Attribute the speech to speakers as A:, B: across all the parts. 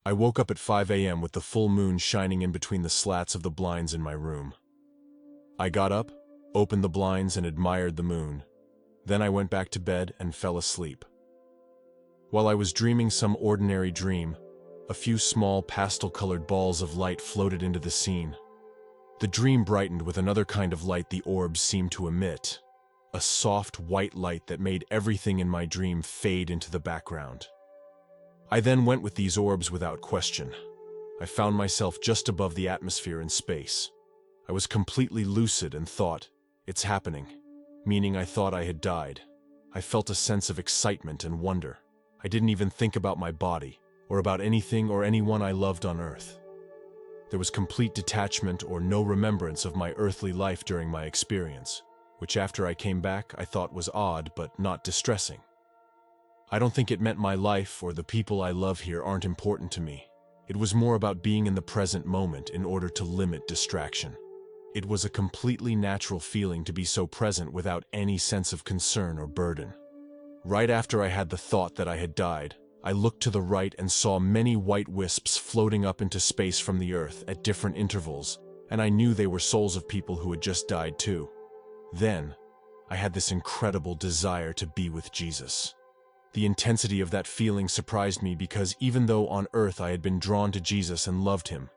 A: I woke up at 5 a.m. with the full moon shining in between the slats of the blinds in my room. I got up, opened the blinds, and admired the moon. Then I went back to bed and fell asleep. While I was dreaming some ordinary dream, a few small pastel-colored balls of light floated into the scene. The dream brightened with another kind of light the orbs seemed to emit, a soft white light that made everything in my dream fade into the background. I then went with these orbs without question. I found myself just above the atmosphere in space. I was completely lucid and thought, "It's happening," meaning I thought I had died. I felt a sense of excitement and wonder. I didn't even think about my body, or about anything or anyone I loved on Earth. There was complete detachment or no remembrance of my earthly life during my experience, which after I came back I thought was odd but not distressing. I don't think it meant my life or the people I love here aren't important to me. It was more about being in the present moment in order to limit distraction. It was a completely natural feeling to be so present without any sense of concern or burden. Right after I had the thought that I had died, I looked to the right and saw many white wisps floating up into space from the Earth at different intervals, and I knew they were souls of people who had just died too. Then, I had this incredible desire to be with Jesus. The intensity of that feeling surprised me because even though on Earth I had been drawn to Jesus and loved him,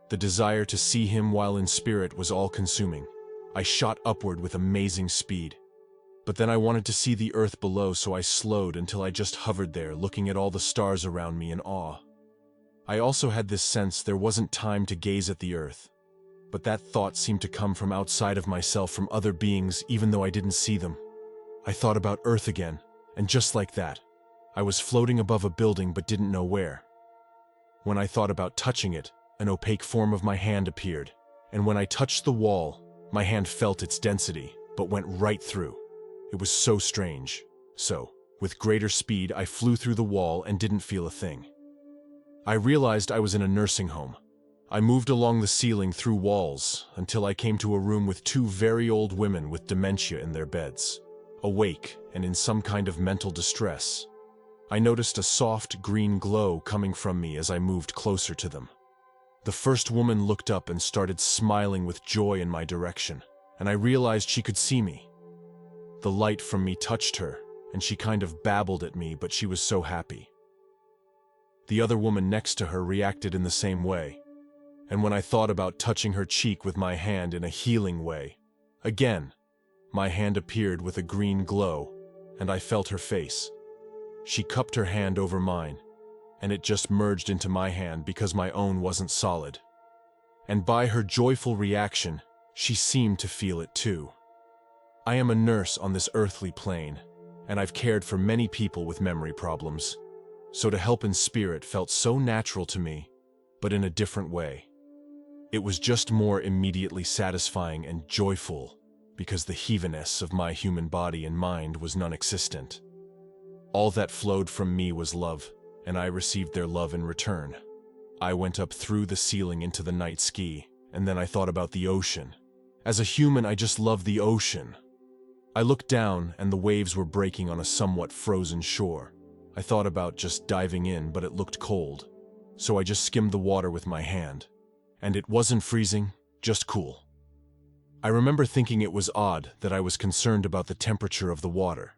A: the desire to see him while in spirit was all-consuming. I shot upward with amazing speed. But then I wanted to see the Earth below, so I slowed until I just hovered there, looking at all the stars around me in awe. I also had this sense there wasn't time to gaze at the Earth, but that thought seemed to come from outside of myself, from other beings, even though I didn't see them. I thought about Earth again, and just like that, I was floating above a building but didn't know where. When I thought about touching it, an opaque form of my hand appeared, and when I touched the wall, my hand felt its density, but went right through. It was so strange. So, with greater speed, I flew through the wall and didn't feel a thing. I realized I was in a nursing home. I moved along the ceiling through walls until I came to a room with two very old women with dementia in their beds, awake and in some kind of mental distress. I noticed a soft green glow coming from me as I moved closer to them. The first woman looked up and started smiling with joy in my direction, and I realized she could see me. The light from me touched her, and she kind of babbled at me, but she was so happy. The other woman next to her reacted in the same way, and when I thought about touching her cheek with my hand in a healing way, again, my hand appeared with a green glow, and I felt her face. She cupped her hand over mine, and it just merged into my hand because my own wasn't solid. And by her joyful reaction, she seemed to feel it too. I am a nurse on this earthly plane, and I've cared for many people with memory problems, so to help in spirit felt so natural to me, but in a different way. It was just more immediately satisfying and joyful because the heaviness of my human body and mind was non-existent. All that flowed from me was love, and I received their love in return. I went up through the ceiling into the night sky, and then I thought about the ocean. As a human, I just love the ocean. I looked down, and the waves were breaking on a somewhat frozen shore. I thought about just diving in, but it looked cold, so I just skimmed the water with my hand. And it wasn't freezing, just cool. I remember thinking it was odd that I was concerned about the temperature of the water.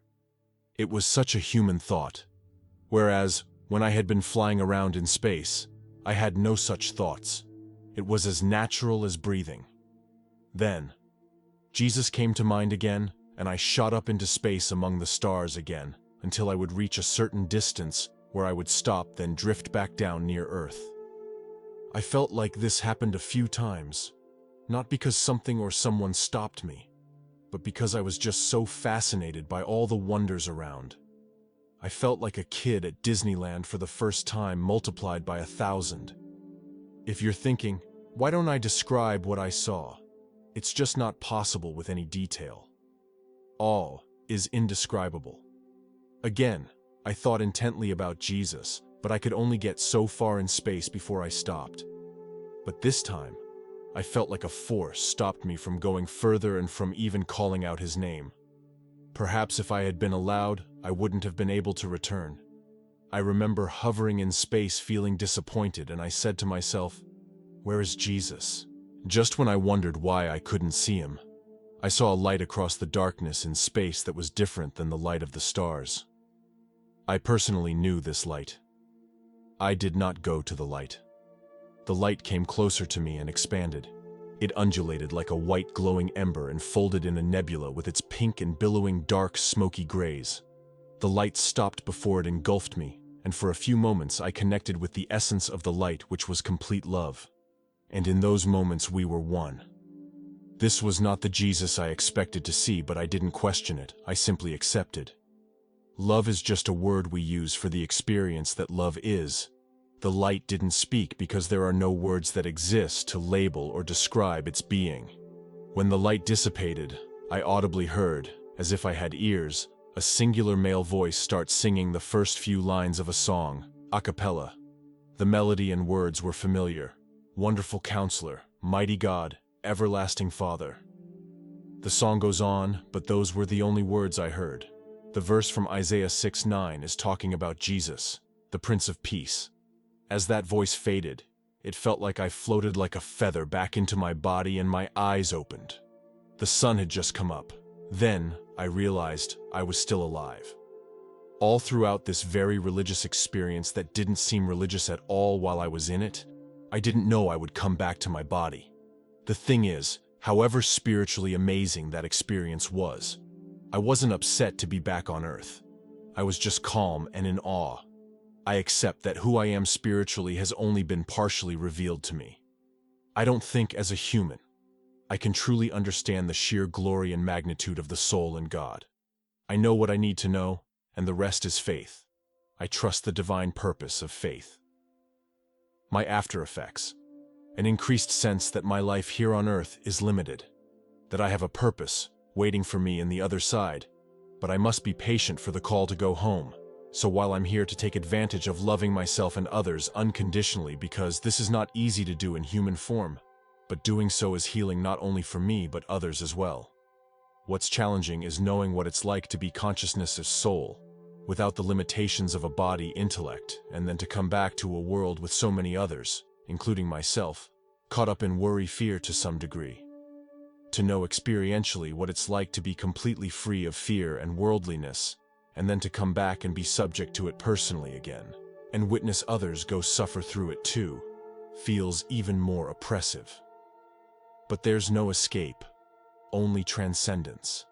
A: It was such a human thought. Whereas, when I had been flying around in space, I had no such thoughts. It was as natural as breathing. Then, Jesus came to mind again, and I shot up into space among the stars again, until I would reach a certain distance where I would stop, then drift back down near Earth. I felt like this happened a few times, not because something or someone stopped me, but because I was just so fascinated by all the wonders around. I felt like a kid at Disneyland for the first time multiplied by 1,000. If you're thinking, why don't I describe what I saw? It's just not possible with any detail. All is indescribable. Again, I thought intently about Jesus, but I could only get so far in space before I stopped. But this time, I felt like a force stopped me from going further and from even calling out his name. Perhaps if I had been allowed, I wouldn't have been able to return. I remember hovering in space feeling disappointed, and I said to myself, "Where is Jesus?" Just when I wondered why I couldn't see him, I saw a light across the darkness in space that was different than the light of the stars. I personally knew this light. I did not go to the light. The light came closer to me and expanded. It undulated like a white glowing ember and folded in a nebula with its pink and billowing dark smoky grays. The light stopped before it engulfed me, and for a few moments I connected with the essence of the light, which was complete love. And in those moments we were one. This was not the Jesus I expected to see, but I didn't question it. I simply accepted. Love is just a word we use for the experience that love is. The light didn't speak because there are no words that exist to label or describe its being. When the light dissipated, I audibly heard, as if I had ears, a singular male voice start singing the first few lines of a song, a cappella. The melody and words were familiar. Wonderful Counselor, Mighty God, Everlasting Father. The song goes on, but those were the only words I heard. The verse from Isaiah 6:9 is talking about Jesus, the Prince of Peace. As that voice faded, it felt like I floated like a feather back into my body and my eyes opened. The sun had just come up. Then I realized I was still alive. All throughout this very religious experience that didn't seem religious at all while I was in it, I didn't know I would come back to my body. The thing is, however spiritually amazing that experience was, I wasn't upset to be back on Earth. I was just calm and in awe. I accept that who I am spiritually has only been partially revealed to me. I don't think as a human. I can truly understand the sheer glory and magnitude of the soul and God. I know what I need to know, and the rest is faith. I trust the divine purpose of faith. My after effects. An increased sense that my life here on Earth is limited, that I have a purpose waiting for me in the other side, but I must be patient for the call to go home. So while I'm here to take advantage of loving myself and others unconditionally, because this is not easy to do in human form, but doing so is healing not only for me but others as well. What's challenging is knowing what it's like to be consciousness as soul, without the limitations of a body intellect, and then to come back to a world with so many others, including myself, caught up in worry, fear to some degree. To know experientially what it's like to be completely free of fear and worldliness, and then to come back and be subject to it personally again, and witness others go suffer through it too, feels even more oppressive. But there's no escape, only transcendence.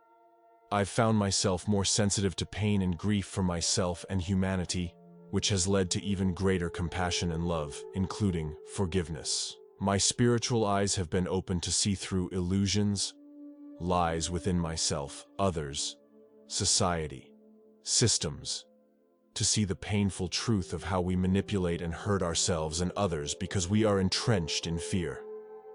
A: I've found myself more sensitive to pain and grief for myself and humanity, which has led to even greater compassion and love, including forgiveness. My spiritual eyes have been opened to see through illusions, lies within myself, others, society, systems, to see the painful truth of how we manipulate and hurt ourselves and others because we are entrenched in fear.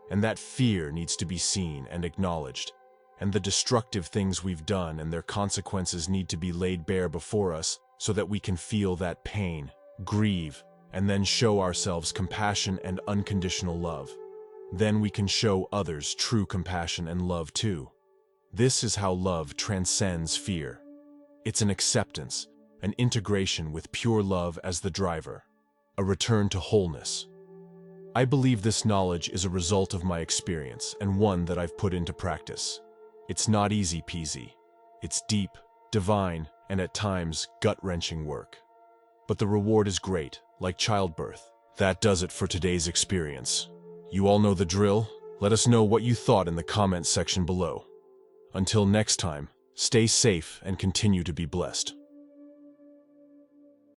A: And that fear needs to be seen and acknowledged, and the destructive things we've done and their consequences need to be laid bare before us so that we can feel that pain, grieve, and then show ourselves compassion and unconditional love. Then we can show others true compassion and love too. This is how love transcends fear. It's an acceptance, an integration with pure love as the driver, a return to wholeness. I believe this knowledge is a result of my experience and one that I've put into practice. It's not easy peasy. It's deep, divine, and at times gut-wrenching work. But the reward is great, like childbirth. That does it for today's experience. You all know the drill. Let us know what you thought in the comment section below. Until next time, stay safe and continue to be blessed.